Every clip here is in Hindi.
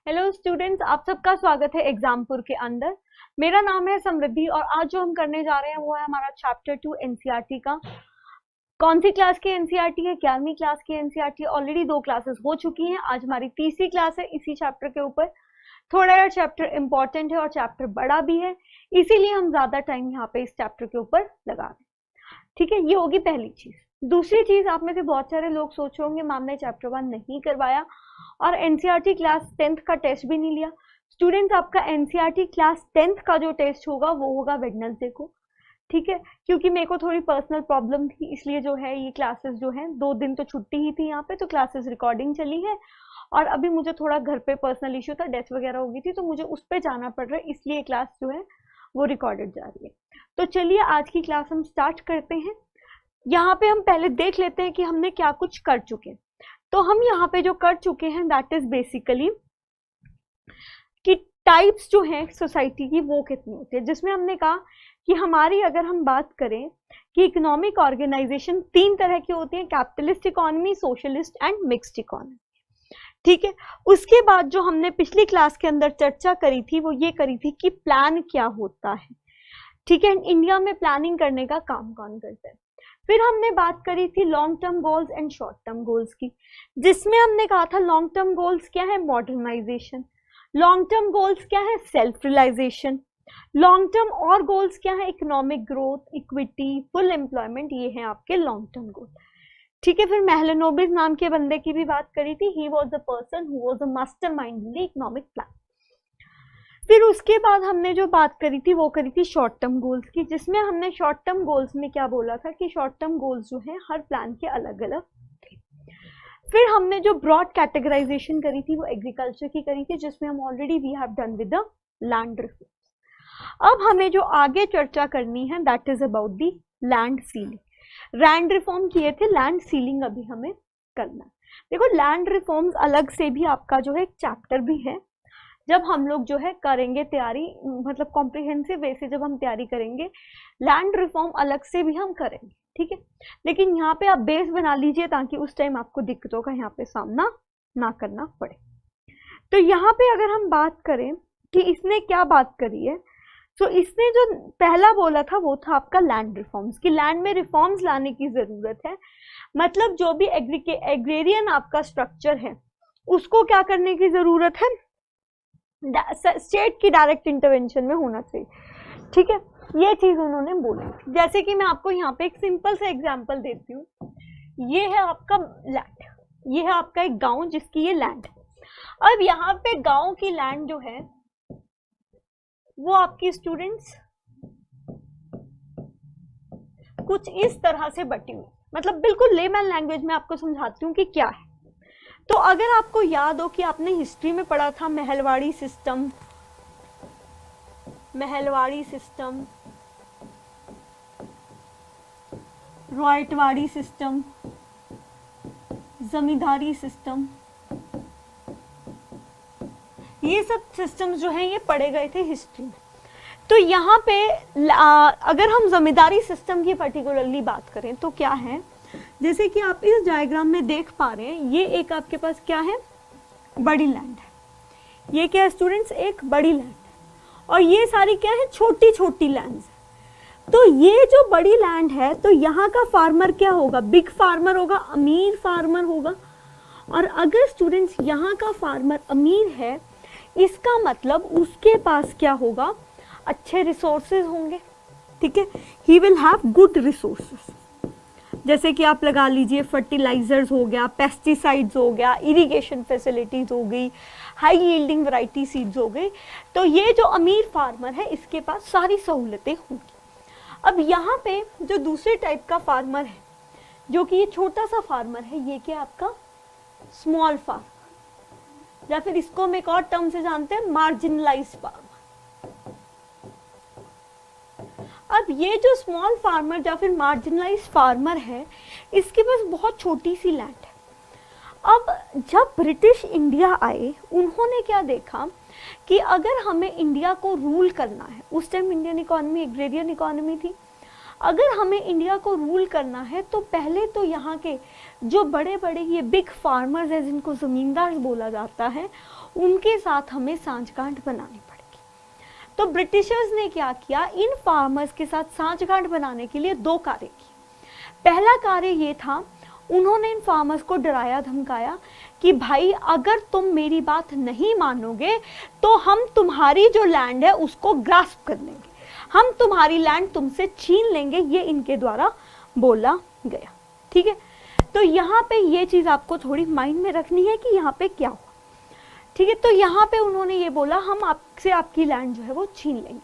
हेलो स्टूडेंट्स, आप सबका स्वागत है एग्जामपुर के अंदर। मेरा नाम है समृद्धि और आज जो हम करने जा रहे हैं वो है हमारा चैप्टर 2 एनसीईआरटी का। कौन सी क्लास की एनसीईआरटी है? 11वीं क्लास की एनसीईआरटी। ऑलरेडी 2 क्लासेस हो चुकी हैं, आज हमारी तीसरी क्लास है इसी चैप्टर के ऊपर। थोड़ा यह चैप्टर इंपॉर्टेंट है और चैप्टर बड़ा भी है, इसीलिए हम ज्यादा टाइम यहाँ पे इस चैप्टर के ऊपर लगा रहे हैं। ठीक है, ये होगी पहली चीज। दूसरी चीज, आप में से बहुत सारे लोग सोच रहे होंगे मैम ने चैप्टर 1 नहीं करवाया और एनसीईआरटी क्लास 10th का टेस्ट भी नहीं लिया। स्टूडेंट्स, आपका एनसीईआरटी क्लास 10th का जो टेस्ट होगा वो होगा वेडनेसडे को। ठीक है, क्योंकि मेरे को थोड़ी पर्सनल प्रॉब्लम थी, इसलिए जो है ये क्लासेस जो है 2 दिन तो छुट्टी ही थी यहाँ पे, तो क्लासेस रिकॉर्डिंग चली है और अभी मुझे थोड़ा घर पे पर्सनल इश्यू था, डेथ वगैरह हो गई थी, तो मुझे उस पर जाना पड़ रहा है, इसलिए क्लास जो है वो रिकॉर्डेड जा रही है। तो चलिए आज की क्लास हम स्टार्ट करते हैं। यहाँ पे हम पहले देख लेते हैं कि हमने क्या कुछ कर चुके हैं। तो हम यहाँ पे जो कर चुके हैं दैट इज बेसिकली कि टाइप्स जो हैं सोसाइटी की वो कितनी होती है, जिसमें हमने कहा कि हमारी अगर हम बात करें कि इकोनॉमिक ऑर्गेनाइजेशन 3 तरह की होती है, capitalist economy, socialist and mixed economy. ठीक है, उसके बाद जो हमने पिछली क्लास के अंदर चर्चा करी थी वो ये करी थी कि प्लान क्या होता है। ठीक है, इंडिया में प्लानिंग करने का काम कौन करता है। फिर हमने बात करी थी long term goals and short term goals की, जिसमें हमने कहा था लॉन्ग टर्म गोल्स क्या है, मॉडर्नाइजेशन। लॉन्ग टर्म गोल्स क्या है, सेल्फ रियलाइजेशन। लॉन्ग टर्म और गोल्स क्या है, economic growth, equity, full employment, ये है आपके लॉन्ग टर्म गोल। ठीक है, फिर महलनोबिस नाम के बंदे की भी बात करी थी, he was the person who was the mastermind in the economic plan. फिर उसके बाद हमने जो बात करी थी वो करी थी शॉर्ट टर्म गोल्स की, जिसमें हमने शॉर्ट टर्म गोल्स में क्या बोला था कि शॉर्ट टर्म गोल्स जो है हर प्लान के अलग अलग थे। फिर हमने जो ब्रॉड कैटेगराइजेशन करी थी वो एग्रीकल्चर की करी थी, जिसमें हम already we have done with the land reform. अब हमें जो आगे चर्चा करनी है that is about the land ceiling. Land reform किए थे, लैंड सीलिंग अभी हमें करना है। देखो, लैंड रिफॉर्म्स अलग से भी आपका जो है एक चैप्टर भी है, जब हम लोग जो है करेंगे तैयारी, मतलब कॉम्प्रिहेंसिव वे से जब हम तैयारी करेंगे लैंड रिफॉर्म अलग से भी हम करेंगे। ठीक है, लेकिन यहाँ पे आप बेस बना लीजिए ताकि उस टाइम आपको दिक्कतों का यहाँ पे सामना ना करना पड़े। तो यहाँ पे अगर हम बात करें कि इसने क्या बात करी है, तो इसने जो पहला बोला था वो था आपका लैंड रिफॉर्म्स, कि लैंड में रिफॉर्म्स लाने की जरूरत है। मतलब जो भी एग्रेरियन आपका स्ट्रक्चर है उसको क्या करने की जरूरत है, स्टेट की डायरेक्ट इंटरवेंशन में होना चाहिए। ठीक है, ये चीज उन्होंने बोली। जैसे कि मैं आपको यहाँ पे एक सिंपल सा एग्जांपल देती हूँ। ये है आपका लैंड, ये है आपका एक गांव जिसकी ये लैंड है। अब यहाँ पे गांव की लैंड जो है वो आपकी स्टूडेंट्स कुछ इस तरह से बटी हुई, मतलब बिल्कुल लेमैन लैंग्वेज में आपको समझाती हूँ कि क्या है। तो अगर आपको याद हो कि आपने हिस्ट्री में पढ़ा था Mahalwari system, Mahalwari system, Ryotwari system, zamindari system, ये सब सिस्टम्स जो हैं ये पढ़े गए थे हिस्ट्री में। तो यहाँ पे अगर हम जमींदारी सिस्टम की पर्टिकुलरली बात करें तो क्या है, जैसे कि आप इस डायग्राम में देख पा रहे हैं, ये एक आपके पास क्या है, बड़ी लैंड है। ये क्या है स्टूडेंट्स, एक बड़ी लैंड है और ये सारी क्या है, छोटी छोटी लैंड्स है। तो ये जो बड़ी लैंड है तो यहाँ का फार्मर क्या होगा, बिग फार्मर होगा, अमीर फार्मर होगा। और अगर स्टूडेंट्स यहाँ का फार्मर अमीर है, इसका मतलब उसके पास क्या होगा, अच्छे रिसोर्सेज होंगे। ठीक है, he will have good resources. जैसे कि आप लगा लीजिए फर्टिलाइजर्स हो गया, पेस्टिसाइड्स हो गया, इरिगेशन फैसिलिटीज हो गई, हाई यील्डिंग वैरायटी सीड्स हो गई। तो ये जो अमीर फार्मर है इसके पास सारी सहूलतें होंगी। अब यहाँ पे जो दूसरे टाइप का फार्मर है, जो कि ये छोटा सा फार्मर है, ये क्या आपका स्मॉल फार्मर, या फिर इसको हम एक और टर्म से जानते हैं मार्जिनलाइज्ड फार्मर। अब ये जो स्मॉल फार्मर या फिर मार्जिनलाइज्ड फार्मर है, इसके पास बहुत छोटी सी लैंड है। अब जब ब्रिटिश इंडिया आए, उन्होंने क्या देखा कि अगर हमें इंडिया को रूल करना है, उस time Indian economy agrarian economy थी, अगर हमें इंडिया को रूल करना है तो पहले तो यहाँ के जो बड़े बड़े ये बिग फार्मर्स हैं, जिनको जमींदार बोला जाता है, उनके साथ हमें सांठगांठ बनानी पड़ेगी। तो ब्रिटिशर्स ने क्या किया, इन फार्मर्स के साथ सांठगांठ बनाने के लिए 2 कार्य किए। पहला कार्य ये था, उन्होंने इन फार्मर्स को डराया धमकाया कि भाई अगर तुम मेरी बात नहीं मानोगे तो हम तुम्हारी जो लैंड है उसको ग्रास्प कर लेंगे, हम तुम्हारी लैंड तुमसे छीन लेंगे। ये इनके द्वारा बोला गया। ठीक है, तो यहाँ पे ये चीज आपको थोड़ी माइंड में रखनी है कि यहाँ पे क्या हुआ। ठीक है, तो यहाँ पे उन्होंने ये बोला हम आपसे आपकी लैंड जो है वो छीन लेंगे।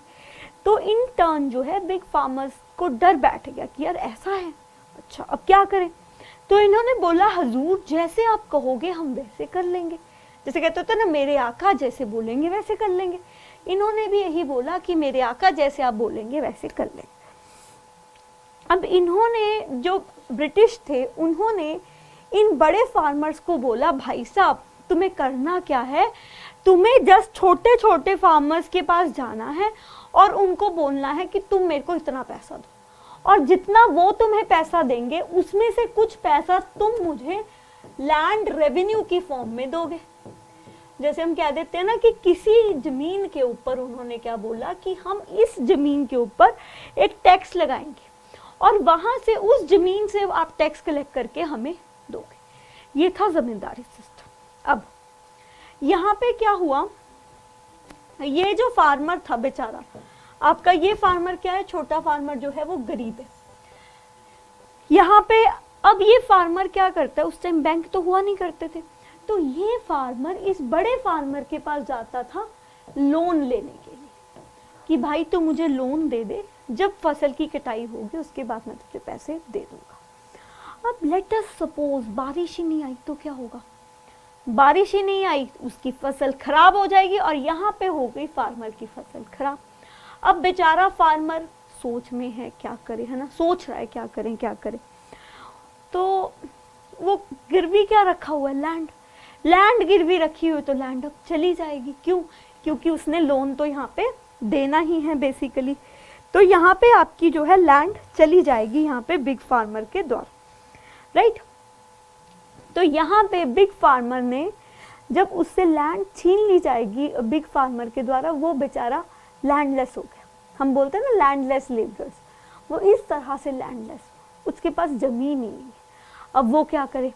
तो इन टर्न जो है बिग फार्मर्स को डर बैठ गया कि यार ऐसा है, अच्छा अब क्या करें। तो इन्होंने बोला हुजूर जैसे आप कहोगे हम वैसे कर लेंगे, जैसे कहते होते ना मेरे आका जैसे बोलेंगे वैसे कर लेंगे। इन्होंने भी यही बोला कि मेरे आका जैसे आप बोलेंगे वैसे कर लेंगे। अब इन्होंने, जो ब्रिटिश थे, उन्होंने इन बड़े फार्मर्स को बोला भाई साहब तुम्हें करना क्या है, तुम्हें जस्ट छोटे छोटे फार्मर्स के पास जाना है और उनको बोलना है कि तुम मेरे को इतना पैसा दो, और जितना वो तुम्हें पैसा देंगे उसमें से कुछ पैसा तुम मुझे लैंड रेवेन्यू की फॉर्म में दोगे। जैसे हम कह देते हैं ना कि किसी जमीन के ऊपर उन्होंने क्या बोला कि हम इस जमीन के ऊपर एक टैक्स लगाएंगे और वहां से उस जमीन से आप टैक्स कलेक्ट करके हमें दोगे। ये था जमींदारी सिस्टम। अब यहाँ पे क्या हुआ, ये जो फार्मर था बेचारा, आपका ये फार्मर क्या है, छोटा फार्मर जो है वो गरीब है। यहाँ पे अब ये फार्मर क्या करता है, उस टाइम बैंक तो हुआ नहीं करते थे, तो ये फार्मर इस बड़े फार्मर के पास जाता था लोन लेने के लिए कि भाई तू मुझे लोन दे दे, जब फसल की कटाई होगी उसके बाद मैं तुझे पैसे दे दूंगा। अब लेट अस सपोज बारिश ही नहीं आई तो क्या होगा, बारिश ही नहीं आई, उसकी फसल खराब हो जाएगी और यहाँ पे हो गई फार्मर की फसल खराब। अब बेचारा फार्मर सोच में है क्या करे, है ना, सोच रहा है क्या करें क्या करें। तो वो गिरवी क्या रखा हुआ है, लैंड, लैंड गिरवी रखी हुई, तो लैंड अब चली जाएगी। क्यों, क्योंकि उसने लोन तो यहाँ पे देना ही है बेसिकली। तो यहाँ पे आपकी जो है लैंड चली जाएगी यहाँ पे बिग फार्मर के द्वारा, राइट। तो यहाँ पे बिग फार्मर ने जब उससे लैंड छीन ली जाएगी बिग फार्मर के द्वारा, वो बेचारा लैंडलेस हो गया। हम बोलते हैं ना लैंडलेस लेबरर्स, वो इस तरह से लैंडलेस, उसके पास जमीन ही नहीं है। अब वो क्या करे,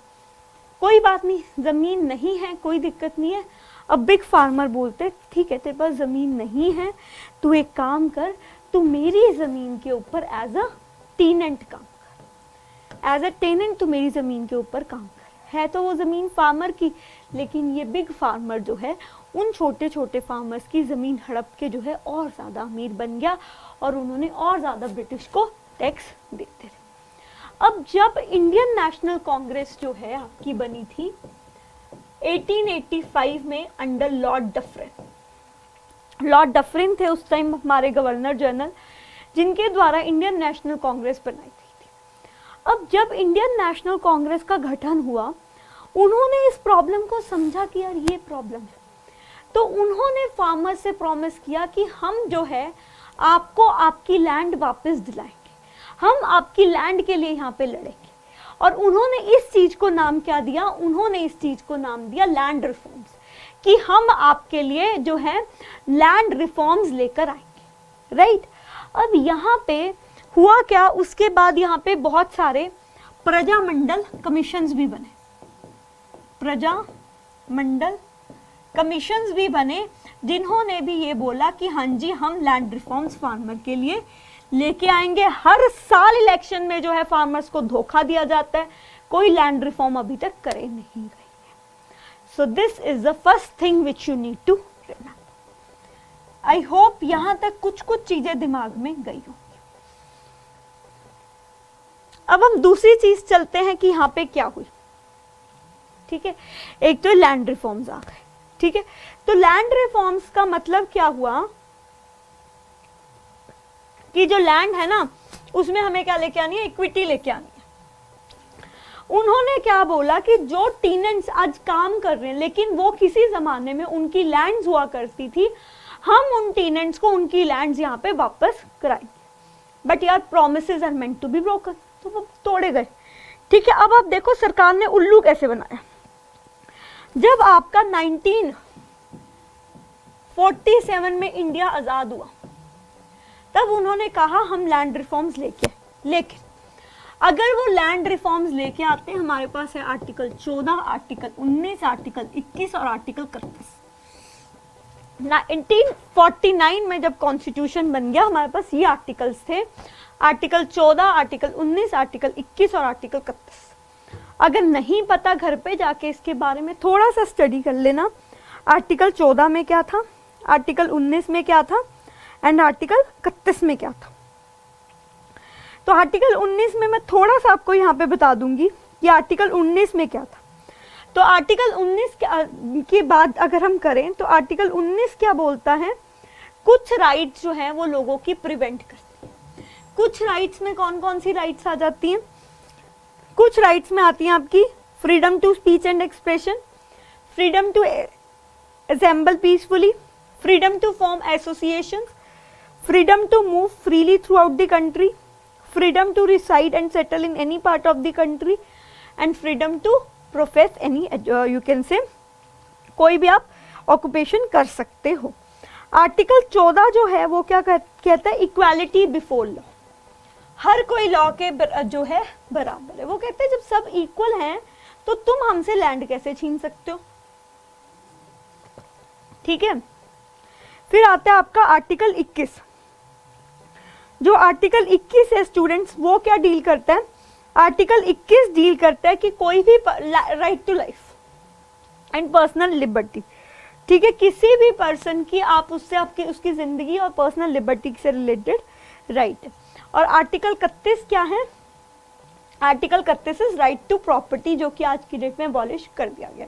कोई बात नहीं, जमीन नहीं है कोई दिक्कत नहीं है। अब बिग फार्मर बोलते ठीक है तेरे पास जमीन नहीं है, तू एक काम कर, तू मेरी जमीन के ऊपर एज अ टेनेंट काम कर, एज अ टेनेंट तू मेरी जमीन के ऊपर काम कर। है तो वो जमीन फार्मर की, लेकिन ये बिग फार्मर जो है उन छोटे छोटे फार्मर्स की जमीन हड़प के जो है और ज्यादा अमीर बन गया और उन्होंने और ज्यादा ब्रिटिश को टैक्स देते रहे। अब जब इंडियन नेशनल कांग्रेस जो है आपकी बनी थी 1885 में under Lord Dufferin, Lord Dufferin थे उस टाइम हमारे गवर्नर जनरल, जिनके द्वारा इंडियन नेशनल कांग्रेस बनाई थी। अब जब इंडियन नेशनल कांग्रेस का गठन हुआ, उन्होंने इस प्रॉब्लम को समझा कि यार ये प्रॉब्लम है, तो उन्होंने फार्मर से प्रॉमिस किया कि हम जो है आपको आपकी लैंड वापस दिलाएंगे, हम आपकी लैंड के लिए यहाँ पे लड़ेंगे। और उन्होंने इस चीज को नाम क्या दिया, उन्होंने इस चीज को नाम दिया लैंड रिफॉर्म्स, कि हम आपके लिए जो है लैंड रिफॉर्म्स लेकर आएंगे, राइट। अब यहाँ पे हुआ क्या, उसके बाद यहाँ पे बहुत सारे प्रजामंडल कमीशंस भी बने, प्रजामंडल कमीशंस भी बने, जिन्होंने भी ये बोला कि हाँ जी हम लैंड रिफॉर्म्स फार्मर के लिए लेके आएंगे। हर साल इलेक्शन में जो है फार्मर्स को धोखा दिया जाता है, कोई लैंड रिफॉर्म अभी तक करे नहीं गई है। So this is the first thing which you need to remember. I hope यहां तक कुछ कुछ चीजें दिमाग में गई होंगी। अब हम दूसरी चीज चलते हैं कि यहाँ पे क्या हुई, ठीक है। एक तो लैंड रिफॉर्म्स आ गए, ठीक है। तो लैंड रिफॉर्म्स का मतलब क्या हुआ कि जो लैंड है ना उसमें हमें क्या लेके आनी है, इक्विटी लेके आनी है। उन्होंने क्या बोला कि जो टेनेंट्स आज काम कर रहे हैं लेकिन वो किसी जमाने में उनकी लैंड्स हुआ करती थी, हम उन टेनेंट्स को उनकी लैंड्स यहाँ पे वापस कराएंगे। बट यार promises are meant to be broken, तो वो तोड़े गए। ठीक है, अब आप देखो सरकार ने उल्लू कैसे बनाया। जब आपका 1947 में इंडिया आजाद हुआ, तब उन्होंने कहा हम लैंड रिफॉर्म्स लेकिन अगर वो लैंड रिफॉर्म्स लेके आते हैं, हमारे पास है आर्टिकल 14, आर्टिकल 19, आर्टिकल 21 और आर्टिकल 31। 1949 में जब कॉन्स्टिट्यूशन बन गया, हमारे पास ये आर्टिकल्स थे, आर्टिकल 14, आर्टिकल 19, आर्टिकल 21 और आर्टिकल 31। अगर नहीं पता, घर पे जाके इसके बारे में थोड़ा सा स्टडी कर लेना। आर्टिकल 14 में क्या था, आर्टिकल 19 में क्या था एंड आर्टिकल 31 में क्या था। तो आर्टिकल 19 में मैं थोड़ा सा आपको यहाँ पे बता दूंगी कि आर्टिकल 19 में क्या था। तो आर्टिकल 19 की बात अगर हम करें तो आर्टिकल 19 क्या बोलता है, कुछ राइट्स जो है वो लोगों की प्रिवेंट करती है। कुछ राइट्स में कौन कौन सी राइट्स आ जाती हैं, कुछ राइट्स में आती हैं आपकी freedom to speech and expression, freedom to assemble peacefully, freedom to form association, freedom to move freely throughout the country, freedom to reside and settle in any part of the country and freedom to profess any you can say कोई भी आप ऑक्यूपेशन कर सकते हो। आर्टिकल 14 जो है वो क्या कहता है, इक्वालिटी बिफोर लॉ, हर कोई लॉ के जो है बराबर है। वो कहते हैं जब सब इक्वल हैं तो तुम हमसे लैंड कैसे छीन सकते हो। ठीक है, फिर आता है आपका आर्टिकल 21। जो आर्टिकल 21 है स्टूडेंट्स, वो क्या डील करता है, आर्टिकल 21 डील करता है कि कोई भी right to life and personal liberty. ठीक है, किसी भी पर्सन की आप उससे आपकी उसकी जिंदगी और पर्सनल लिबर्टी से रिलेटेड राइट है। और आर्टिकल 31 क्या है, article 31 is right to property, जो कि आज की डेट में अबॉलिश कर दिया गया।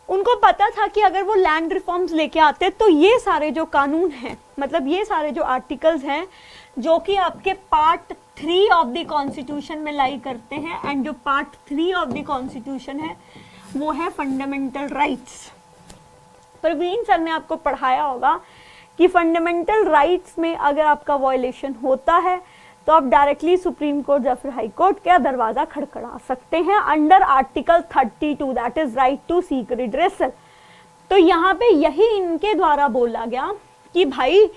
उनको पता था कि अगर वो लैंड रिफॉर्म्स लेके आते तो ये सारे जो कानून हैं, मतलब ये सारे जो आर्टिकल्स हैं जो कि आपके पार्ट 3 ऑफ द कॉन्स्टिट्यूशन में लाई करते हैं, एंड जो पार्ट 3 ऑफ द कॉन्स्टिट्यूशन है वो है फंडामेंटल राइट्स। प्रवीण सर ने आपको पढ़ाया होगा कि फंडामेंटल राइट्स में अगर आपका वायलेशन होता है तो आप डायरेक्टली सुप्रीम कोर्ट या फिर हाई कोर्ट का दरवाजा खड़खड़ा सकते हैं under article 32, that is right to seek redressal. तो यहाँ पे यही इनके द्वारा बोला गया कि भाई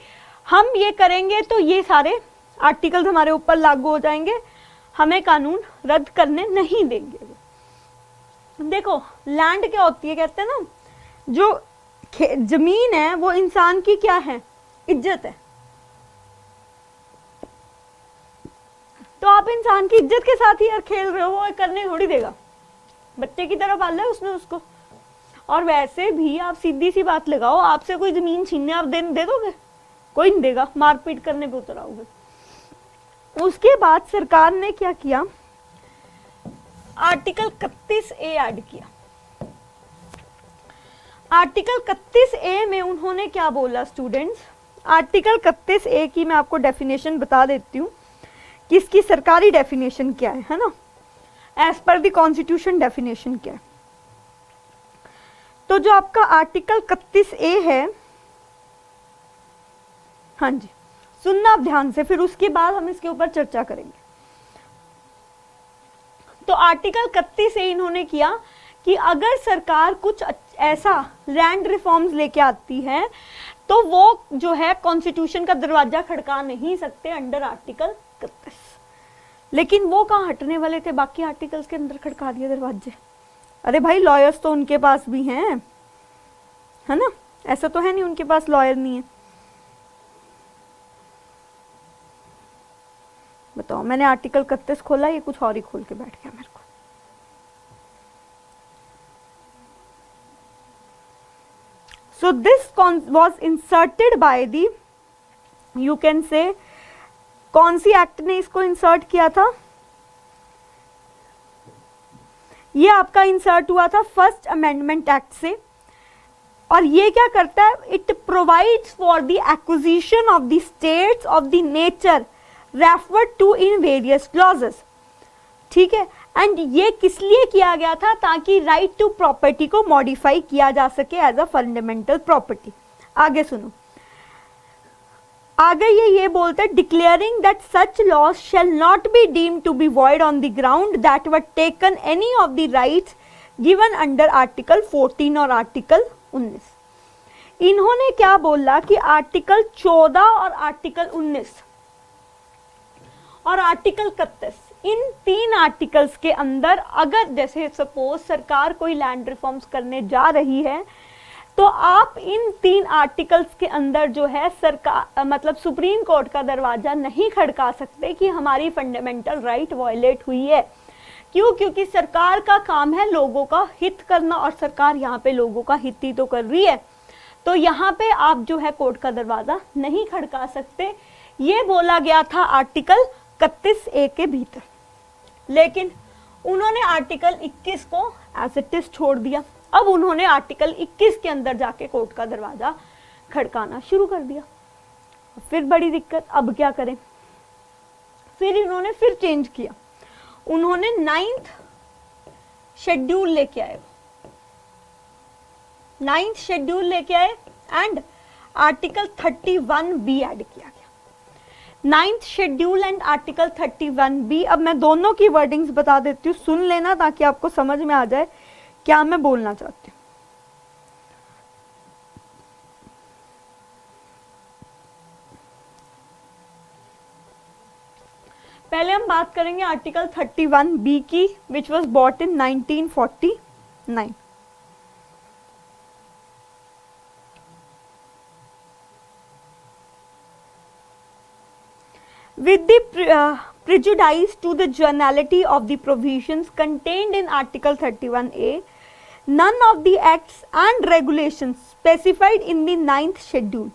हम ये करेंगे तो ये सारे आर्टिकल्स हमारे ऊपर लागू हो जाएंगे, हमें कानून रद्द करने नहीं देंगे। देखो लैंड क्या होती है, कहते हैं ना जो जमीन है वो इंसान की क्या है, इज्जत है। तो आप इंसान की इज्जत के साथ ही यार खेल रहे हो, वो करने थोड़ी देगा, बच्चे की तरह पाला है उसने उसको। और वैसे भी आप सीधी सी बात लगाओ, आपसे कोई जमीन छीनने आप दे दोगे, कोई नहीं देगा, मारपीट करने पे उतर आओगे। उसके बाद सरकार ने क्या किया, आर्टिकल 31A ऐड किया। आर्टिकल 31A में उन्होंने क्या बोला स्टूडेंट्स, आर्टिकल 31A की मैं आपको डेफिनेशन बता देती हूँ कि इसकी सरकारी डेफिनेशन क्या है ना, as per the constitution definition क्या है। तो जो आपका आर्टिकल 31A है, हाँ जी सुनना आप ध्यान से, फिर उसके बाद हम इसके ऊपर चर्चा करेंगे। तो आर्टिकल 31A इन्होंने किया कि अगर सरकार कुछ ऐसा लैंड रिफॉर्म्स लेके आती है तो वो जो है कॉन्स्टिट्यूशन का दरवाजा खड़का नहीं सकते अंडर आर्टिकल 31। लेकिन वो कहाँ हटने वाले थे, बाकी आर्टिकल्स के अंदर खड़का दिए दरवाजे। अरे भाई लॉयर्स तो उनके पास भी हैं, है ना, ऐसा तो है नहीं उनके पास लॉयर नहीं है। बताओ, मैंने आर्टिकल 31 खोला, ये कुछ और ही खोल के बैठ गया मेरे को। So this was inserted by the, you can say, कौन सी एक्ट ने इसको इंसर्ट किया था, ये आपका इंसर्ट हुआ था फर्स्ट अमेंडमेंट एक्ट से। और ये क्या करता है, it provides for the acquisition of the states of the nature referred to in various clauses. ठीक है, एंड ये किस लिए किया गया था, ताकि राइट टू प्रॉपर्टी को मॉडिफाई किया जा सके एज अ फंडामेंटल प्रॉपर्टी। आगे सुनो, आगे ये बोलते हैं declaring that such laws shall not be deemed to be void on the ground that were taken any of the rights given under article 14 और आर्टिकल 19। इन्होंने क्या बोला कि आर्टिकल 14 और आर्टिकल 19 और आर्टिकल 31, इन 3 आर्टिकल्स के अंदर अगर जैसे सपोज सरकार कोई लैंड रिफॉर्म्स करने जा रही है तो आप इन 3 आर्टिकल्स के अंदर जो है सरकार मतलब सुप्रीम कोर्ट का दरवाजा नहीं खड़का सकते कि हमारी फंडामेंटल राइट वायलेट हुई है। क्यों? क्योंकि सरकार का काम है लोगों का हित करना और सरकार यहाँ पे लोगों का हित ही तो कर रही है, तो यहाँ पे आप जो है कोर्ट का दरवाजा नहीं खड़का सकते। ये बोला गया था आर्टिकल 31A के भीतर, लेकिन उन्होंने आर्टिकल 21 को एज इट इज छोड़ दिया। अब उन्होंने आर्टिकल 21 के अंदर जाके कोर्ट का दरवाजा खड़काना शुरू कर दिया। फिर बड़ी दिक्कत, अब क्या करें? फिर इन्होंने फिर चेंज किया, उन्होंने 9th शेड्यूल लेके आए, 9th शेड्यूल लेके आए एंड आर्टिकल 31B ऐड किया गया। 9th schedule and article 31B। अब मैं दोनों की वर्डिंग्स बता देती हूँ, सुन लेना ताकि आपको समझ में आ जाए क्या मैं बोलना चाहती हूँ। पहले हम बात करेंगे आर्टिकल 31B की, which was bought in 1949। With the prejudice to the generality of the provisions contained in Article 31A, none of the acts and regulations specified in the 9th schedule,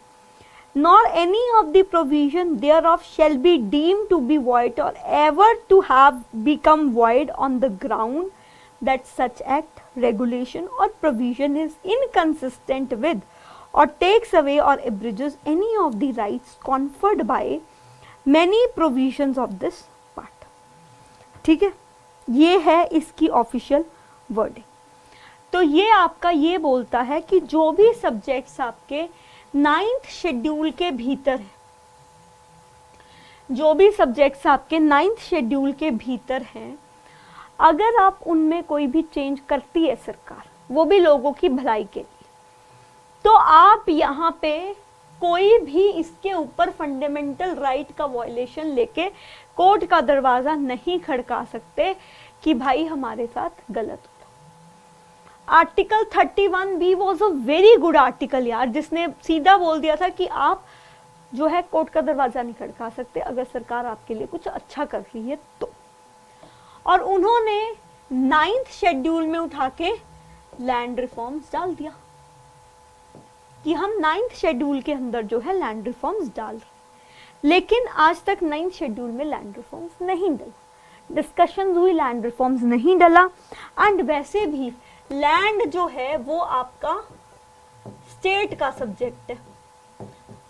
nor any of the provision thereof shall be deemed to be void or ever to have become void on the ground that such act, regulation or provision is inconsistent with or takes away or abridges any of the rights conferred by many provisions of this part। ठीक है, ये है इसकी ऑफिशियल वर्डिंग। तो ये आपका ये बोलता है कि जो भी सब्जेक्ट्स आपके 9th शेड्यूल के भीतर है, जो भी सब्जेक्ट्स आपके 9th शेड्यूल के भीतर हैं, अगर आप उनमें कोई भी चेंज करती है सरकार, वो भी लोगों की भलाई के लिए, तो आप यहाँ पे कोई भी इसके ऊपर फंडामेंटल राइट का वायलेशन लेके कोर्ट का दरवाजा नहीं खड़का सकते कि भाई हमारे साथ गलत हो। Article 31B was a very good article यार, जिसने सीधा बोल दिया था कि आप जो है कोर्ट का दरवाजा नहीं खड़का सकते अगर सरकार आपके लिए कुछ अच्छा कर रही है तो। और उन्होंने 9th शेड्यूल में उठा के लैंड रिफॉर्म्स डाल दिया कि हम 9th शेड्यूल के अंदर जो है लैंड रिफॉर्म्स डाल रहे, लेकिन आज तक 9th शेड्यूल में लैंड रिफॉर्म्स नहीं डला, डिस्कशंस हुई, लैंड रिफॉर्म्स नहीं डला। एंड वैसे भी लैंड जो है वो आपका स्टेट का सब्जेक्ट है।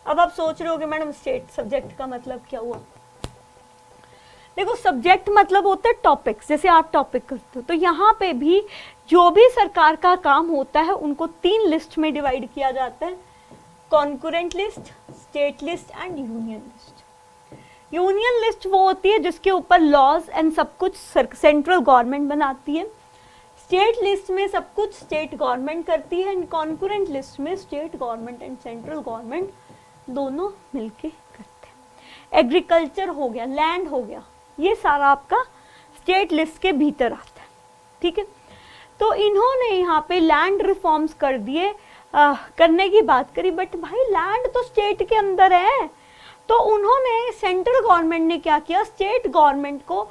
अब आप सोच रहे होगे मैडम स्टेट सब्जेक्ट का मतलब क्या हुआ? देखो सब्जेक्ट मतलब होता है टॉपिक्स, जैसे आप टॉपिक करते हो, तो यहाँ पे भी जो भी सरकार का काम होता है उनको 3 लिस्ट में डिवाइड किया जाता है, concurrent list, state list and union list. Union list वो होती है जिसके ऊपर लॉज एंड सब कुछ सेंट्रल गवर्नमेंट बनाती है, स्टेट लिस्ट में सब कुछ स्टेट गवर्नमेंट करती है, एंड कॉन्करेंट लिस्ट में state government and central government दोनों मिलके करते हैं। एग्रीकल्चर हो गया, लैंड हो गया, ये सारा आपका स्टेट लिस्ट के भीतर आता है। ठीक है, तो इन्होंने यहाँ पे लैंड रिफॉर्म्स कर दिए, करने की बात करी, बट भाई लैंड तो स्टेट के अंदर है। तो उन्होंने सेंट्रल गवर्नमेंट ने क्या किया, स्टेट गवर्नमेंट को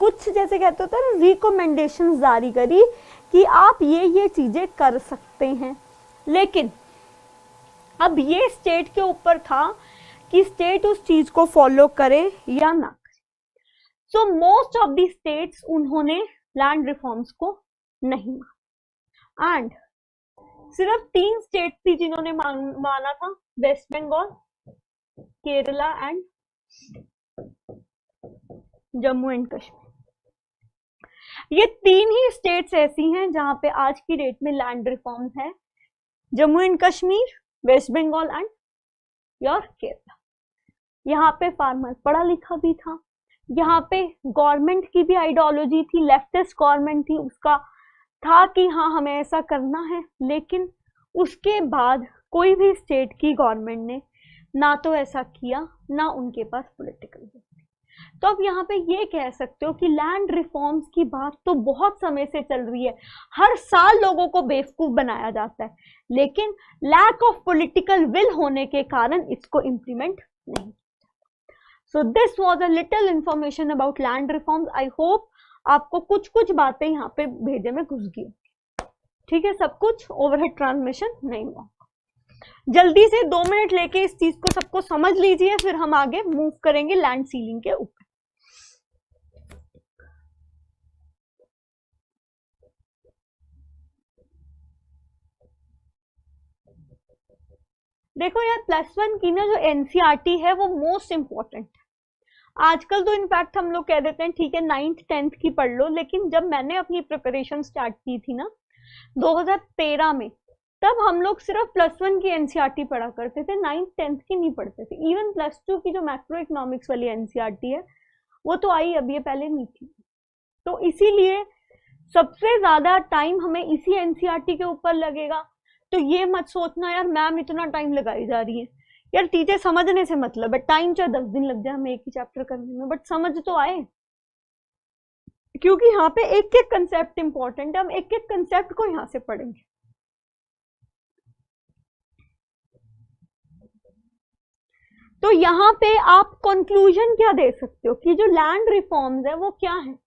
कुछ जैसे कहते होते हैं रिकमेंडेशंस जारी करी कि आप ये चीजें कर सकते हैं, लेकिन अब ये स्टेट के ऊपर था कि स्टेट उस चीज को फॉलो करे या ना। So most of the states उन्होंने लैंड रिफॉर्म्स को नहीं माना, एंड सिर्फ 3 स्टेट थी जिन्होंने माना था, वेस्ट बंगाल, केरला एंड जम्मू एंड कश्मीर। ये 3 ही स्टेट्स ऐसी हैं जहां पे आज की डेट में लैंड रिफॉर्म्स है, Jammu and Kashmir, West Bengal and your Kerala. यहाँ पे फार्मर पढ़ा लिखा भी था, यहाँ पे गवर्नमेंट की भी आइडियोलॉजी थी, लेफ्टिस्ट गवर्नमेंट थी, उसका था कि हाँ हमें ऐसा करना है, लेकिन उसके बाद कोई भी स्टेट की गवर्नमेंट ने ना तो ऐसा किया, ना उनके पास पॉलिटिकल विल। तो अब यहाँ पे ये कह सकते हो कि लैंड रिफॉर्म्स की बात तो बहुत समय से चल रही है, हर साल लोगों को बेवकूफ बनाया जाता है, लेकिन लैक ऑफ पॉलिटिकल विल होने के कारण इसको इम्प्लीमेंट नहीं। So this was a little information about land reforms. I hope आपको कुछ कुछ बातें यहाँ पे भेजे में घुस गई, ठीक है, सब कुछ ओवरहेड ट्रांसमिशन नहीं हुआ। जल्दी से 2 मिनट लेके इस चीज को सबको समझ लीजिए, फिर हम आगे मूव करेंगे लैंड सीलिंग के ऊपर। देखो यार, +1 की ना जो एनसीईआरटी है वो मोस्ट इंपॉर्टेंट है। आजकल तो इनफैक्ट हम लोग कह देते हैं ठीक है 9th 10th की पढ़ लो, लेकिन जब मैंने अपनी प्रिपरेशन स्टार्ट की थी ना 2013 में, तब हम लोग सिर्फ +1 की एनसीईआरटी पढ़ा करते थे, 9th 10th की नहीं पढ़ते थे। इवन +2 की जो मैक्रो इकोनॉमिक्स वाली एनसीईआरटी है वो तो आई अभी, ये पहले नहीं थी। तो इसीलिए सबसे ज्यादा टाइम हमें इसी एनसीईआरटी के ऊपर लगेगा। तो ये मत सोचना यार मैम इतना टाइम लगाई जा रही है, यार टीचर समझने से मतलब है, टाइम चाहे 10 दिन लग जाए हमें एक ही चैप्टर करने में, बट समझ तो आए, क्योंकि यहाँ पे एक एक कंसेप्ट इंपॉर्टेंट है, हम एक एक कंसेप्ट को यहाँ से पढ़ेंगे। तो यहाँ पे आप कंक्लूजन क्या दे सकते हो कि जो लैंड रिफॉर्म्स है वो क्या है?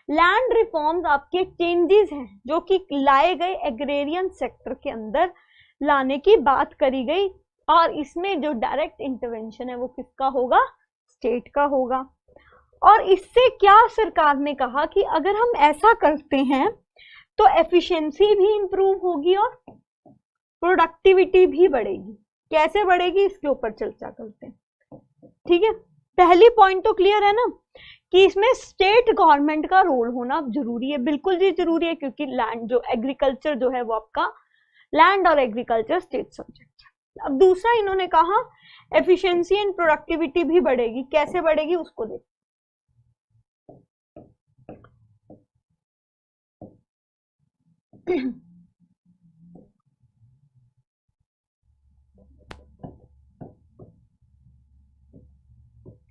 लैंड रिफॉर्म्स आपके चेंजेस हैं जो कि लाए गए एग्रेरियन सेक्टर के अंदर लाने की बात करी गई, और इसमें जो डायरेक्ट इंटरवेंशन है वो किसका होगा? स्टेट का होगा। और इससे क्या सरकार ने कहा कि अगर हम ऐसा करते हैं तो एफिशिएंसी भी इंप्रूव होगी और प्रोडक्टिविटी भी बढ़ेगी। कैसे बढ़ेगी इसके ऊपर चर्चा करते हैं, ठीक है। पहली पॉइंट तो क्लियर है ना कि इसमें स्टेट गवर्नमेंट का रोल होना जरूरी है, बिल्कुल जी जरूरी है, क्योंकि लैंड जो एग्रीकल्चर जो है वो आपका लैंड और एग्रीकल्चर स्टेट सब्जेक्ट है। अब दूसरा इन्होंने कहा एफिशिएंसी एंड प्रोडक्टिविटी भी बढ़ेगी। कैसे बढ़ेगी उसको देख,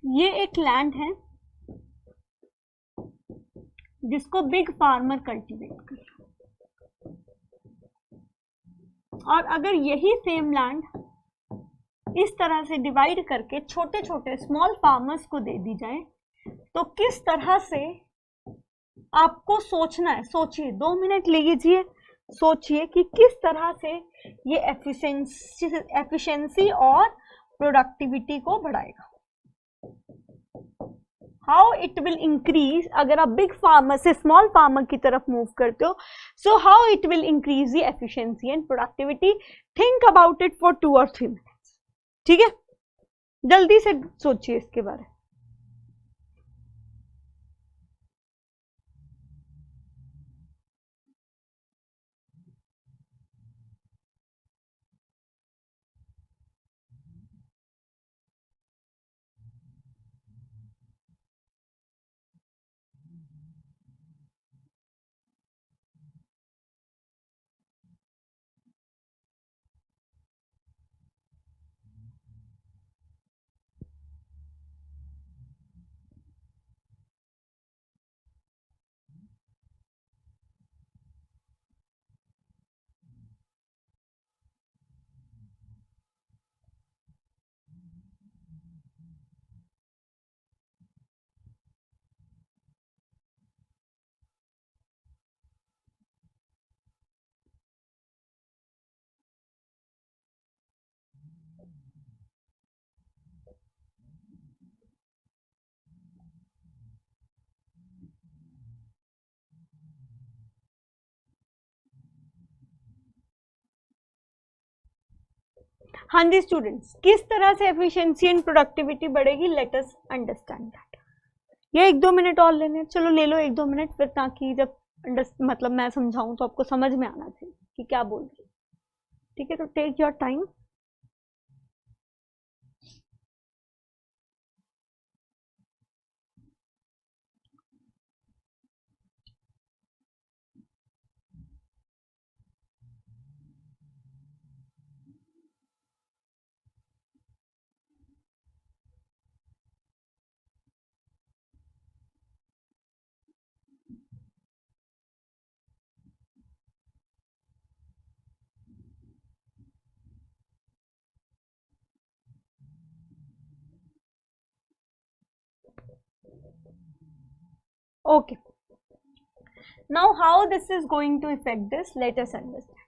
ये एक लैंड है जिसको बिग फार्मर कल्टीवेट कर रहा है, और अगर यही सेम लैंड इस तरह से डिवाइड करके छोटे छोटे स्मॉल फार्मर्स को दे दी जाए तो किस तरह से आपको सोचना है। सोचिए, 2 मिनट लीजिए, सोचिए कि किस तरह से ये एफिशिएंसी और प्रोडक्टिविटी को बढ़ाएगा। हाउ इट विल इंक्रीज, अगर आप बिग फार्मर से स्मॉल फार्मर की तरफ मूव करते हो, so how it will increase the efficiency and productivity. Think about it for 2 or 3 minutes, ठीक है, जल्दी से सोचिए इसके बारे में। हाँ जी स्टूडेंट्स, किस तरह से एफिशिएंसी एंड प्रोडक्टिविटी बढ़ेगी, लेट अस अंडरस्टैंड दैट। ये 1-2 मिनट और लेने, चलो ले लो 1-2 मिनट, फिर ताकि जब मतलब मैं समझाऊं तो आपको समझ में आना चाहिए कि क्या बोल रही है, ठीक है। तो take your time. Okay. Now how this is going to affect this? Let us understand.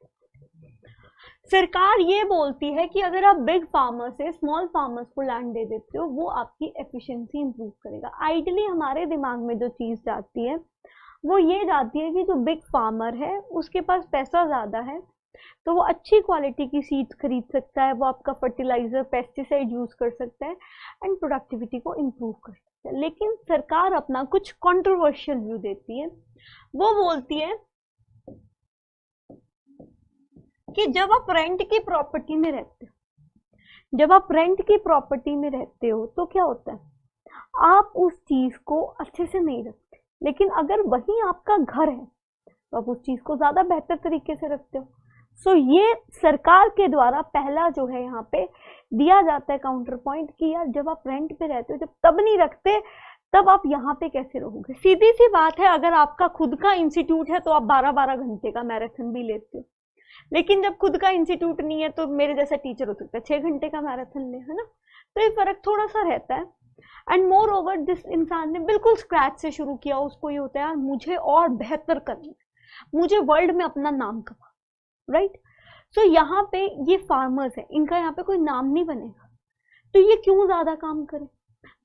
सरकार ये बोलती है कि अगर आप बिग फार्मर से स्मॉल फार्मर्स को लैंड दे देते हो वो आपकी एफिशिएंसी इंप्रूव करेगा। आइडियली हमारे दिमाग में जो चीज जाती है वो ये जाती है कि जो बिग फार्मर है उसके पास पैसा ज़्यादा है तो वो अच्छी क्वालिटी की सीड्स खरीद सकता है, वो आपका फर्टिलाइजर पेस्टिसाइड यूज कर सकता है एंड प्रोडक्टिविटी को इम्प्रूव कर सकता है। लेकिन सरकार अपना कुछ कंट्रोवर्शियल व्यू देती है। वो बोलती है कि जब आप रेंट की प्रॉपर्टी में रहते हो तो क्या होता है, आप उस चीज को अच्छे से नहीं रखते, लेकिन अगर वही आपका घर है तो आप उस चीज को ज्यादा बेहतर तरीके से रखते हो। सो ये सरकार के द्वारा पहला जो है यहाँ पे दिया जाता है काउंटर पॉइंट कि यार जब आप रेंट पे रहते हो, जब तब नहीं रखते तब आप यहाँ पे कैसे रहोगे। सीधी सी बात है, अगर आपका खुद का इंस्टीट्यूट है तो आप 12-12 घंटे का मैराथन भी लेते हो, लेकिन जब खुद का इंस्टीट्यूट नहीं है तो मेरे जैसा टीचर हो सकता है 6 घंटे का मैराथन ले, है ना। तो ये फर्क थोड़ा सा रहता है। एंड मोर ओवर जिस इंसान ने बिल्कुल स्क्रैच से शुरू किया उसको ये होता है मुझे और बेहतर करना है, मुझे वर्ल्ड में अपना नाम कमा, राइट। सो यहाँ पे ये फार्मर्स है, इनका यहाँ पे कोई नाम नहीं बनेगा तो ये क्यों ज्यादा काम करें।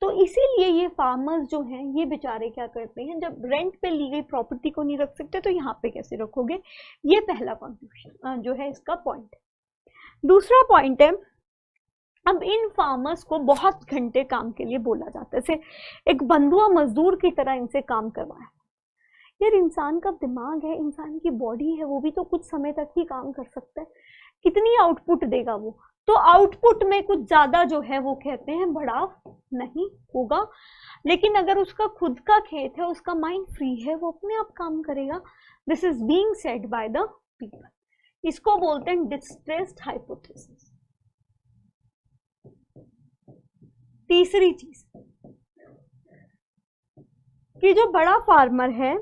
तो इसीलिए ये फार्मर्स जो हैं ये बेचारे क्या करते हैं, जब रेंट पे ली गई प्रॉपर्टी को नहीं रख सकते तो यहाँ पे कैसे रखोगे। ये पहला कंफ्यूजन जो है इसका पॉइंट। दूसरा पॉइंट है, अब इन फार्मर्स को बहुत घंटे काम के लिए बोला जाता है, जैसे एक बंधुआ मजदूर की तरह इनसे काम करवाया। यार इंसान का दिमाग है, इंसान की बॉडी है, वो भी तो कुछ समय तक ही काम कर सकता है, कितनी आउटपुट देगा वो। तो आउटपुट में कुछ ज्यादा जो है वो कहते हैं बढ़ाव नहीं होगा, लेकिन अगर उसका खुद का खेत है, उसका माइंड फ्री है, वो अपने आप काम करेगा। This is being said by the people. इसको बोलते हैं डिस्ट्रेस्ड हाइपोथेसिस। तीसरी चीज कि जो बड़ा फार्मर है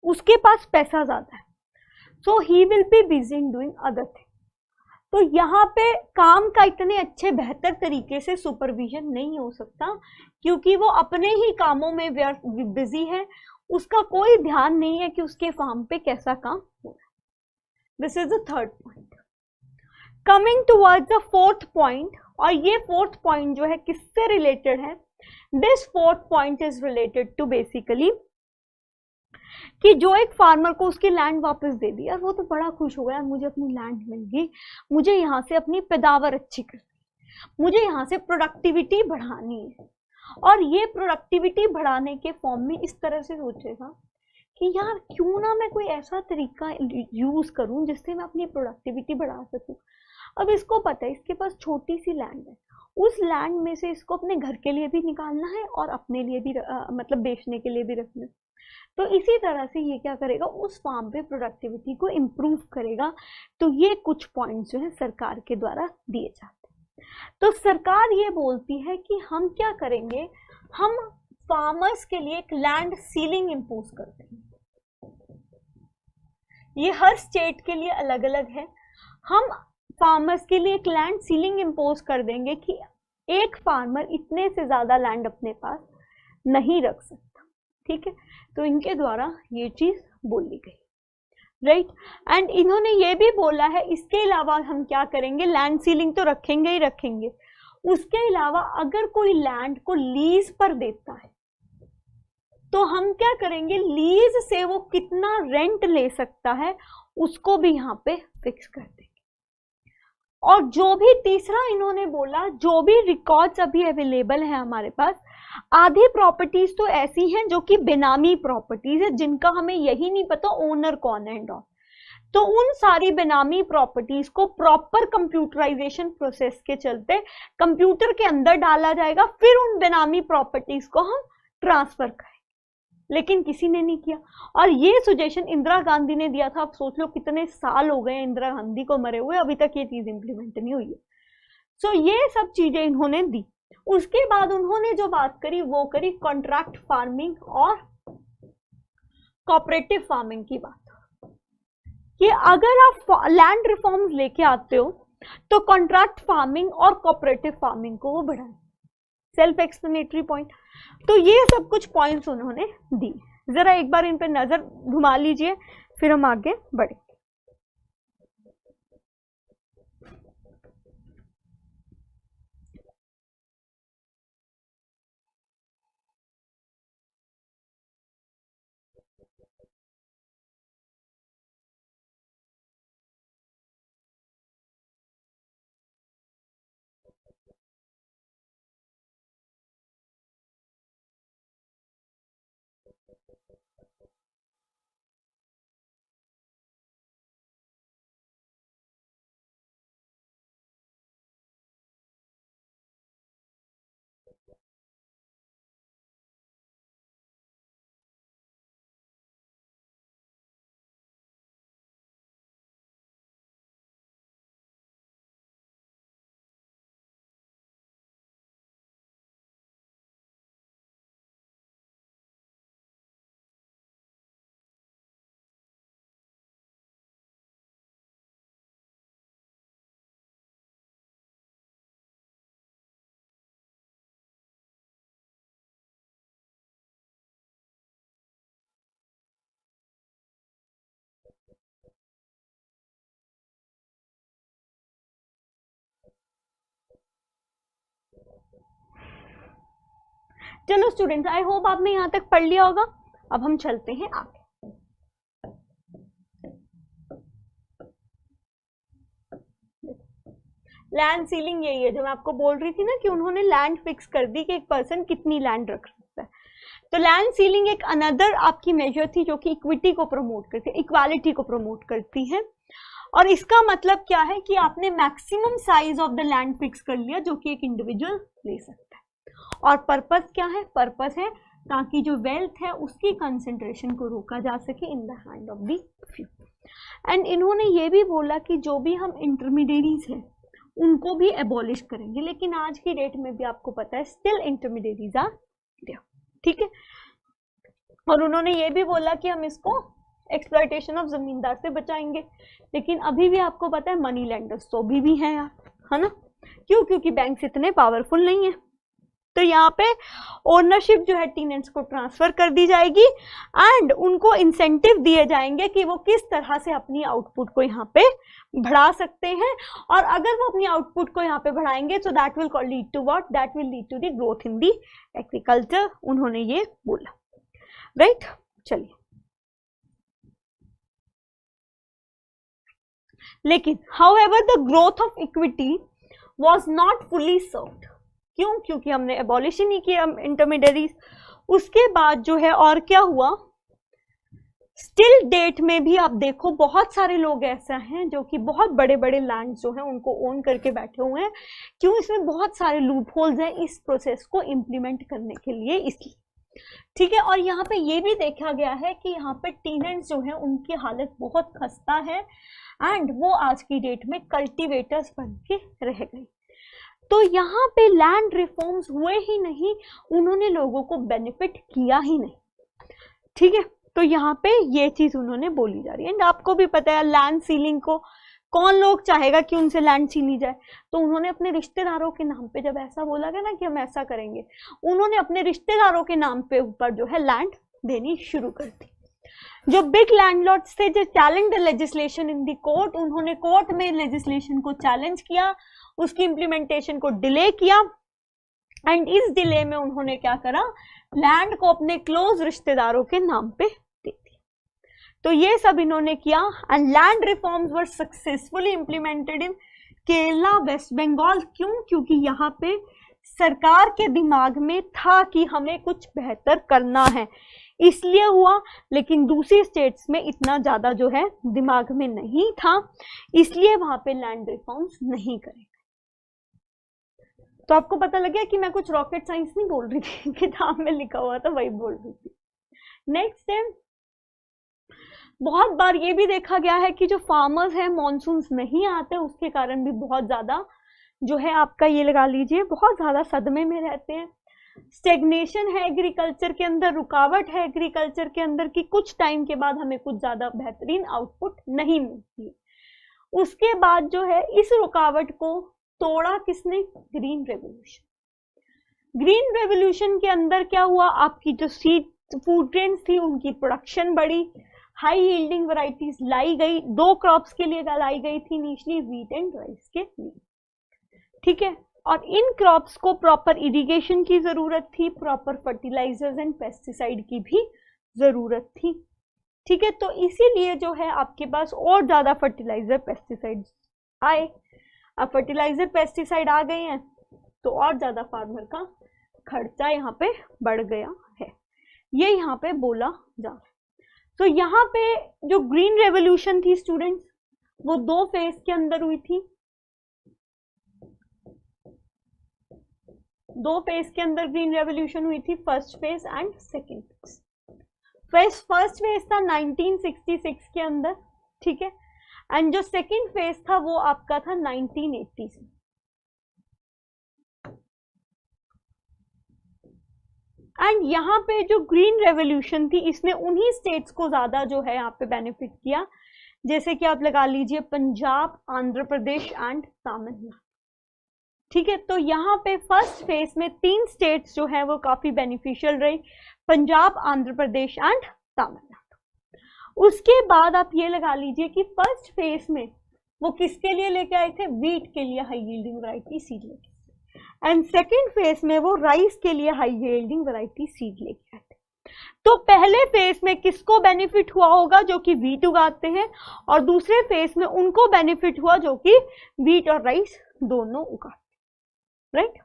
उसके पास पैसा ज्यादा है, so he will be busy in doing other thing. तो यहाँ पे काम का इतने अच्छे बेहतर तरीके से सुपरविजन नहीं हो सकता क्योंकि वो अपने ही कामों में बिजी है, उसका कोई ध्यान नहीं है कि उसके फार्म पे कैसा काम हो रहा है। This is the third point. Coming towards the fourth point, और ये फोर्थ पॉइंट जो है किससे रिलेटेड है, this fourth point is related to basically कि जो एक फार्मर को उसकी लैंड वापस दे दी, यार वो तो बड़ा खुश हो गया, मुझे अपनी लैंड मिल गई, मुझे यहाँ से अपनी पैदावार अच्छी करनी, मुझे यहाँ से प्रोडक्टिविटी बढ़ानी है। और ये प्रोडक्टिविटी बढ़ाने के फॉर्म में इस तरह से सोचेगा कि यार क्यों ना मैं कोई ऐसा तरीका यूज करूं जिससे मैं अपनी प्रोडक्टिविटी बढ़ा सकूं। अब इसको पता है इसके पास छोटी सी लैंड है, उस लैंड में से इसको अपने घर के लिए भी निकालना है और अपने लिए भी मतलब बेचने के लिए भी रखना है। तो इसी तरह से ये क्या करेगा, उस फार्म पे प्रोडक्टिविटी को इम्प्रूव करेगा। तो ये कुछ पॉइंट्स जो है सरकार के द्वारा दिए जाते हैं। तो सरकार ये बोलती है कि हम क्या करेंगे, हम फार्मर्स के लिए एक लैंड सीलिंग इम्पोज करते हैं। ये हर स्टेट के लिए अलग अलग है। हम फार्मर्स के लिए एक लैंड सीलिंग इम्पोज कर देंगे कि एक फार्मर इतने से ज्यादा लैंड अपने पास नहीं रख सकता, ठीक है। तो इनके द्वारा ये चीज बोली गई, राइट। एंड इन्होंने ये भी बोला है इसके अलावा हम क्या करेंगे, लैंड सीलिंग तो रखेंगे ही रखेंगे, उसके अलावा अगर कोई लैंड को लीज पर देता है तो हम क्या करेंगे, लीज से वो कितना रेंट ले सकता है उसको भी यहाँ पे फिक्स कर देंगे। और जो भी तीसरा इन्होंने बोला, जो भी रिकॉर्ड्स अभी अवेलेबल है हमारे पास, आधी प्रॉपर्टीज तो ऐसी हैं जो कि बेनामी प्रॉपर्टीज है, जिनका हमें यही नहीं पता ओनर कौन है एंड ऑल। तो उन सारी बेनामी प्रॉपर्टीज को प्रॉपर कंप्यूटराइजेशन प्रोसेस के चलते कंप्यूटर के अंदर डाला जाएगा, फिर उन बेनामी प्रॉपर्टीज को हम ट्रांसफर करेंगे। लेकिन किसी ने नहीं किया, और ये सजेशन इंदिरा गांधी ने दिया था। आप सोच लो कितने साल हो गए इंदिरा गांधी को मरे हुए, अभी तक ये चीज इंप्लीमेंट नहीं हुई है। सो ये सब चीजें इन्होंने दी। उसके बाद उन्होंने जो बात करी वो करी कॉन्ट्रैक्ट फार्मिंग और कोऑपरेटिव फार्मिंग की बात, कि अगर आप लैंड रिफॉर्म्स लेके आते हो तो कॉन्ट्रैक्ट फार्मिंग और कोऑपरेटिव फार्मिंग को वो बढ़ाएं। Self explanatory point. तो ये सब कुछ पॉइंट्स उन्होंने दी, जरा एक बार इन पर नजर घुमा लीजिए, फिर हम आगे बढ़े। चलो स्टूडेंट्स, आई होप आपने यहाँ तक पढ़ लिया होगा। अब हम चलते हैं आगे। लैंड सीलिंग यही है जो मैं आपको बोल रही थी ना कि उन्होंने लैंड फिक्स कर दी कि एक पर्सन कितनी लैंड रख सकता है। तो लैंड सीलिंग एक अनदर आपकी मेजर थी जो कि इक्विटी को प्रमोट करती है, इक्वालिटी को प्रमोट करती है। और इसका मतलब क्या है कि आपने maximum size of the land fix कर लिया जो कि एक इंडिविजुअल ले सकता है। और पर्पस क्या है? पर्पस है ताकि जो वेल्थ है उसकी कंसेंट्रेशन को रोका जा सके in the hand of the few. And इन्होंने ये भी बोला कि जो भी हम इंटरमीडिएरीज हैं उनको भी एबॉलिश करेंगे, लेकिन आज की डेट में भी आपको पता है स्टिल इंटरमीडिएरीज आर देयर, ठीक है। और उन्होंने ये भी बोला कि हम इसको एक्सप्लॉयटेशन ऑफ जमींदार से बचाएंगे, लेकिन अभी भी आपको पता है मनी लैंडर्स तो अभी भी हैं यार, है ना। क्यों? क्योंकि बैंक्स इतने पावरफुल नहीं है। तो यहाँ पे ओनरशिप जो है टेनेंट्स को ट्रांसफर कर दी जाएगी एंड उनको इंसेंटिव दिए जाएंगे कि वो किस तरह से अपनी आउटपुट को यहाँ पे बढ़ा सकते हैं। और अगर वो अपनी आउटपुट को यहाँ पे बढ़ाएंगे तो that will lead to what? That will lead to the growth in the agriculture, उन्होंने ये बोला, राइट। चलिए, लेकिन however the growth of equity was not fully served. क्यों? क्योंकि हमने एबॉलिश ही नहीं किया इंटरमीडिएरीज। उसके बाद जो है और क्या हुआ, स्टिल डेट में भी आप देखो बहुत सारे लोग ऐसा हैं जो कि बहुत बड़े बड़े लैंड जो हैं उनको ओन करके बैठे हुए हैं। क्यों? इसमें बहुत सारे लूप होल्स हैं इस प्रोसेस को इम्प्लीमेंट करने के लिए, इसलिए, ठीक है। और यहाँ पे ये भी देखा गया है कि यहाँ पे टेनेंट्स जो हैं उनकी हालत बहुत खस्ता है एंड वो आज की डेट में कल्टीवेटर्स बन के रह गए। तो यहाँ पे लैंड रिफॉर्म्स हुए ही नहीं, उन्होंने लोगों को बेनिफिट किया ही नहीं, ठीक है। तो यहाँ पे ये चीज उन्होंने बोली जा रही है। एंड आपको भी पता है लैंड सीलिंग को कौन लोग चाहेगा कि उनसे लैंड छीनी जाए। तो उन्होंने अपने रिश्तेदारों के नाम पे जब ऐसा बोला गया ना कि हम ऐसा करेंगे, उन्होंने अपने रिश्तेदारों के नाम पे ऊपर जो है लैंड देनी शुरू कर दी। जो बिग लैंडलॉर्ड्स थे जो challenge the legislation in the court, उन्होंने कोर्ट में लेजिस्लेशन को चैलेंज किया, उसकी इंप्लीमेंटेशन को डिले किया एंड इस डिले में उन्होंने क्या करा, लैंड को अपने क्लोज रिश्तेदारों के नाम पे दे दिया। तो ये सब इन्होंने किया and land reforms were successfully implemented in Kerala, West Bengal. क्यों? क्योंकि यहाँ पे सरकार के दिमाग में था कि हमें कुछ बेहतर करना है, इसलिए हुआ। लेकिन दूसरी स्टेट्स में इतना ज्यादा जो है दिमाग में नहीं था, इसलिए वहां पे लैंड रिफॉर्म्स नहीं करेंगे। तो आपको पता लग गया कि मैं कुछ रॉकेट साइंस नहीं बोल रही थी, किताब में लिखा हुआ था वही बोल रही थी। नेक्स्ट है, बहुत बार ये भी देखा गया है कि जो फार्मर्स हैं मॉनसून्स नहीं आते, उसके कारण भी बहुत ज्यादा जो है आपका ये लगा लीजिए बहुत ज्यादा सदमे में रहते हैं। स्टेग्नेशन है एग्रीकल्चर के अंदर, रुकावट है एग्रीकल्चर के अंदर कि कुछ टाइम के बाद हमें कुछ ज्यादा बेहतरीन आउटपुट नहीं मिलती। उसके बाद जो है इस रुकावट को तोड़ा किसने? Green revolution. ग्रीन रेवोल्यूशन के अंदर क्या हुआ, आपकी जो सीड फूड ग्रेन्स थी उनकी प्रोडक्शन बढ़ी, हाई यील्डिंग वैरायटीज लाई गई, 2 क्रॉप्स के लिए लाई गई थी इनिशियली, व्हीट एंड राइस के लिए, ठीक है। और इन क्रॉप्स को प्रॉपर इरिगेशन की जरूरत थी, प्रॉपर फर्टिलाइजर्स एंड पेस्टिसाइड की भी जरूरत थी, ठीक है। तो इसीलिए जो है आपके पास और ज्यादा फर्टिलाइजर पेस्टिसाइड आए। अब फर्टिलाइजर पेस्टिसाइड आ गए हैं तो और ज्यादा फार्मर का खर्चा यहाँ पे बढ़ गया है, ये यहाँ पे बोला जा रहा है। तो यहाँ पे जो ग्रीन रेवोल्यूशन थी स्टूडेंट्स, वो 2 फेज के अंदर हुई थी, 2 फेज के अंदर ग्रीन रेवोल्यूशन हुई थी, first phase and second phase. First phase था 1966 के अंदर, ठीक है, एंड जो सेकेंड फेज था वो आपका था 1980 से। एंड यहाँ पे जो ग्रीन रेवोल्यूशन थी इसने उन्हीं स्टेट्स को ज्यादा जो है यहाँ पे बेनिफिट किया, जैसे कि आप लगा लीजिए पंजाब, आंध्र प्रदेश एंड तमिलनाडु, ठीक है। तो यहाँ पे फर्स्ट फेज में 3 स्टेट्स जो है वो काफी बेनिफिशियल रही, पंजाब, आंध्र प्रदेश एंड तमिलनाडु। उसके बाद आप ये लगा लीजिए कि फर्स्ट फेज में वो किसके लिए लेके आए थे, व्हीट के लिए हाई यील्डिंग वैरायटी सीड लेके, एंड सेकेंड फेज में वो राइस के लिए हाई यील्डिंग वैरायटी सीड लेके आए थे। तो पहले फेज में किसको बेनिफिट हुआ होगा, जो कि व्हीट उगाते हैं, और दूसरे फेज में उनको बेनिफिट हुआ जो कि व्हीट और राइस दोनों उगाते, right.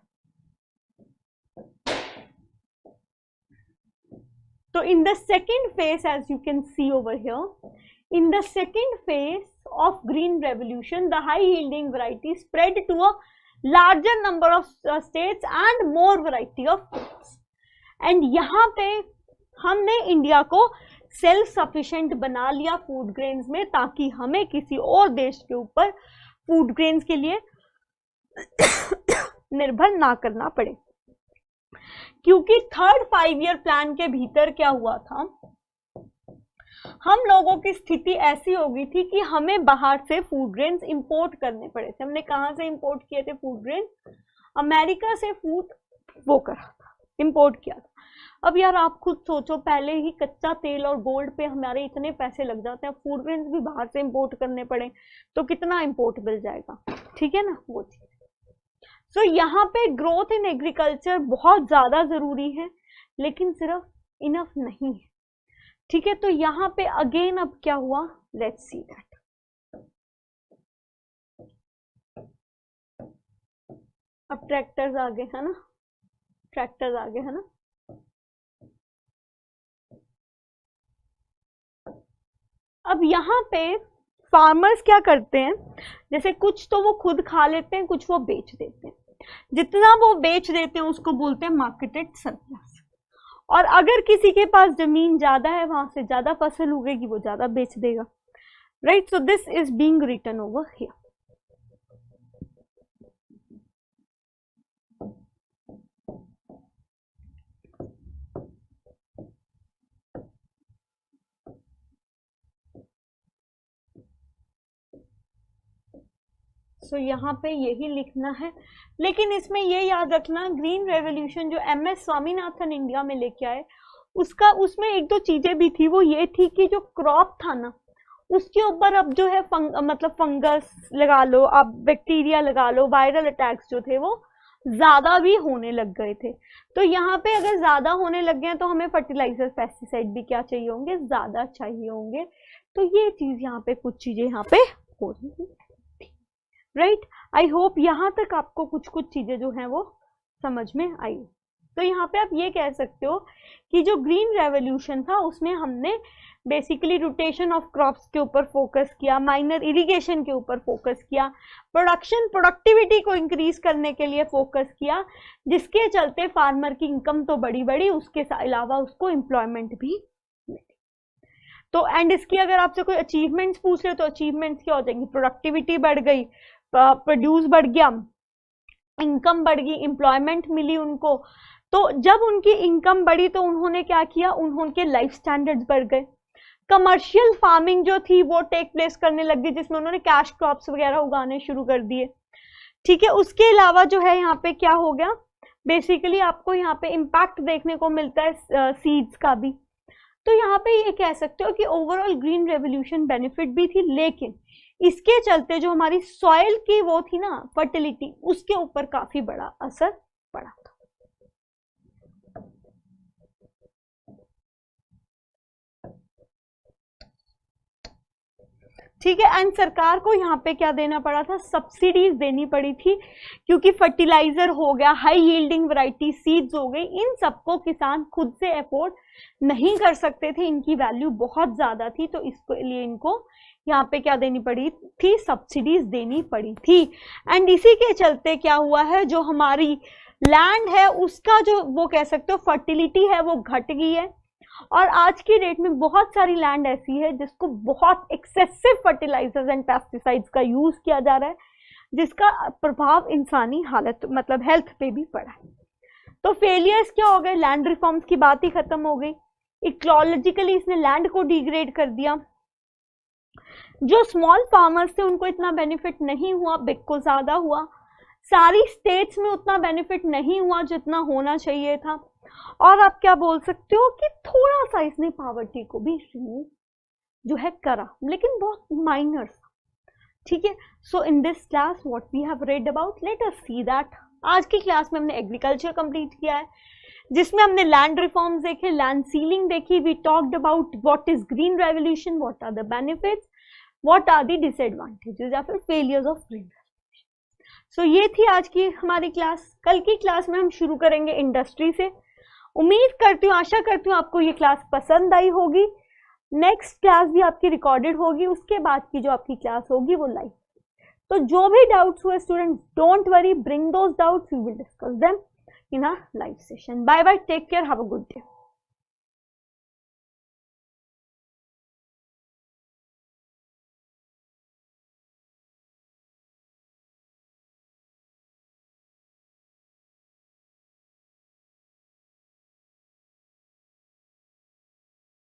So in the second phase, as you can see over here, in the second phase of green revolution, the high yielding variety spread to a larger number of states and more variety of crops. And यहाँ पे हमने इंडिया को सेल्फ सफिशिएंट बना लिया फूड ग्रेन्स में, ताकि हमें किसी और देश के ऊपर फूड ग्रेन्स के लिए निर्भर ना करना पड़े। क्योंकि 3rd 5 ईयर प्लान के भीतर क्या हुआ था, हम लोगों की स्थिति ऐसी हो गई थी कि हमें बाहर से फूड ग्रेन्स इंपोर्ट करने पड़े थे। हमने कहाँ से इंपोर्ट किए थे फूड ग्रेन, अमेरिका से फूड वो करा था, इंपोर्ट किया था। अब यार आप खुद सोचो, पहले ही कच्चा तेल और गोल्ड पे हमारे इतने पैसे लग जाते हैं, फूड ग्रेन्स भी बाहर से इंपोर्ट करने पड़े तो कितना इंपोर्ट मिल जाएगा, ठीक है ना, वो चीज। तो यहाँ पे ग्रोथ इन एग्रीकल्चर बहुत ज्यादा जरूरी है, लेकिन सिर्फ इनफ नहीं है, ठीक है। तो यहाँ पे अगेन अब क्या हुआ, लेट्स सी दैट। अब ट्रैक्टर्स आ गए है ना, ट्रैक्टर्स आ गए है ना। अब यहाँ पे फार्मर्स क्या करते हैं, जैसे कुछ तो वो खुद खा लेते हैं, कुछ वो बेच देते हैं। जितना वो बेच देते हैं उसको बोलते हैं मार्केटेड सरप्लस। और अगर किसी के पास जमीन ज्यादा है, वहां से ज्यादा फसल उगेगी, वो ज्यादा बेच देगा, right. So this is being written over here. So यहाँ पे यही लिखना है, लेकिन इसमें ये याद रखना, ग्रीन रेवोल्यूशन जो MS स्वामीनाथन इंडिया में लेके आए, उसमें 1-2 चीजें भी थी। वो ये थी कि जो क्रॉप था ना, उसके ऊपर अब जो है मतलब फंगस लगा लो आप, बैक्टीरिया लगा लो, वायरल अटैक्स जो थे वो ज्यादा भी होने लग गए थे। तो यहाँ पे अगर ज्यादा होने लग गए तो हमें फर्टिलाइजर पेस्टिसाइड भी क्या चाहिए होंगे, ज्यादा चाहिए होंगे। तो ये चीज यहाँ पे, कुछ चीजें यहाँ पे हो रही है, राइट। आई होप यहाँ तक आपको कुछ चीजें जो हैं वो समझ में आई। तो यहाँ पे आप ये कह सकते हो कि जो ग्रीन रेवोल्यूशन था उसमें हमने बेसिकली रोटेशन ऑफ क्रॉप्स के ऊपर फोकस किया, माइनर इरिगेशन के ऊपर फोकस किया, प्रोडक्टिविटी को इंक्रीज करने के लिए फोकस किया, जिसके चलते फार्मर की इनकम तो बड़ी, उसके अलावा उसको एम्प्लॉयमेंट भी मिली। तो एंड इसकी अगर आपसे कोई अचीवमेंट्स पूछ रहे तो अचीवमेंट्स क्या हो जाएंगी, प्रोडक्टिविटी बढ़ गई, प्रोड्यूस बढ़ गया, इनकम बढ़ गई, एम्प्लॉयमेंट मिली उनको। तो जब उनकी इनकम बढ़ी तो उन्होंने क्या किया, उनके लाइफ स्टैंडर्ड्स बढ़ गए। कमर्शियल फार्मिंग जो थी वो टेक प्लेस करने लग गई, जिसमें उन्होंने कैश क्रॉप्स वगैरह उगाने शुरू कर दिए, ठीक है। उसके अलावा जो है यहाँ पे क्या हो गया, बेसिकली आपको यहाँ पे इम्पैक्ट देखने को मिलता है सीड्स का भी। तो यहाँ पे ये कह सकते हो कि ओवरऑल ग्रीन रेवोल्यूशन बेनिफिट भी थी, लेकिन इसके चलते जो हमारी सॉइल की वो थी ना फर्टिलिटी, उसके ऊपर काफी बड़ा असर पड़ा था। ठीक है, एंड सरकार को यहाँ पे क्या देना पड़ा था, सब्सिडीज देनी पड़ी थी, क्योंकि फर्टिलाइजर हो गया, हाई यील्डिंग वैरायटी सीड्स हो गई, इन सबको किसान खुद से अफोर्ड नहीं कर सकते थे, इनकी वैल्यू बहुत ज्यादा थी, तो इसके लिए इनको यहाँ पे क्या देनी पड़ी थी, सब्सिडीज देनी पड़ी थी। एंड इसी के चलते क्या हुआ है, जो हमारी लैंड है उसका जो वो कह सकते हो फर्टिलिटी है वो घट गई है, और आज की डेट में बहुत सारी लैंड ऐसी है जिसको बहुत एक्सेसिव फर्टिलाइजर्स एंड पेस्टिसाइड्स का यूज किया जा रहा है, जिसका प्रभाव इंसानी हालत मतलब हेल्थ पे भी पड़ा है। तो फेलियर्स क्या हो गए, लैंड रिफॉर्म्स की बात ही खत्म हो गई, इकोलॉजिकली इसने लैंड को डिग्रेड कर दिया, जो स्मॉल फार्मर्स थे उनको इतना बेनिफिट नहीं हुआ, बिग को ज्यादा हुआ, सारी स्टेट्स में उतना बेनिफिट नहीं हुआ जितना होना चाहिए था, और आप क्या बोल सकते हो कि थोड़ा सा इसने पॉवर्टी को भी रिमूव जो है करा, लेकिन बहुत माइनर। ठीक है, so in this class what we have read about, let us see that. आज की क्लास में हमने एग्रीकल्चर कंप्लीट किया है, जिसमें हमने लैंड रिफॉर्म्स देखे, लैंड सीलिंग देखी, we talked about what is green revolution, what are the benefits, what are the disadvantages या फिर failures of green revolution. So ये थी आज की हमारी क्लास। कल की क्लास में हम शुरू करेंगे इंडस्ट्री से। उम्मीद करती हूँ, आशा करती हूँ आपको ये क्लास पसंद आई होगी। नेक्स्ट क्लास भी आपकी रिकॉर्डेड होगी, उसके बाद की जो आपकी क्लास होगी वो लाइव। तो जो भी डाउट्स हुए students, don't worry, bring those doubts, we will discuss them in our live session. Bye bye, take care, have a good day.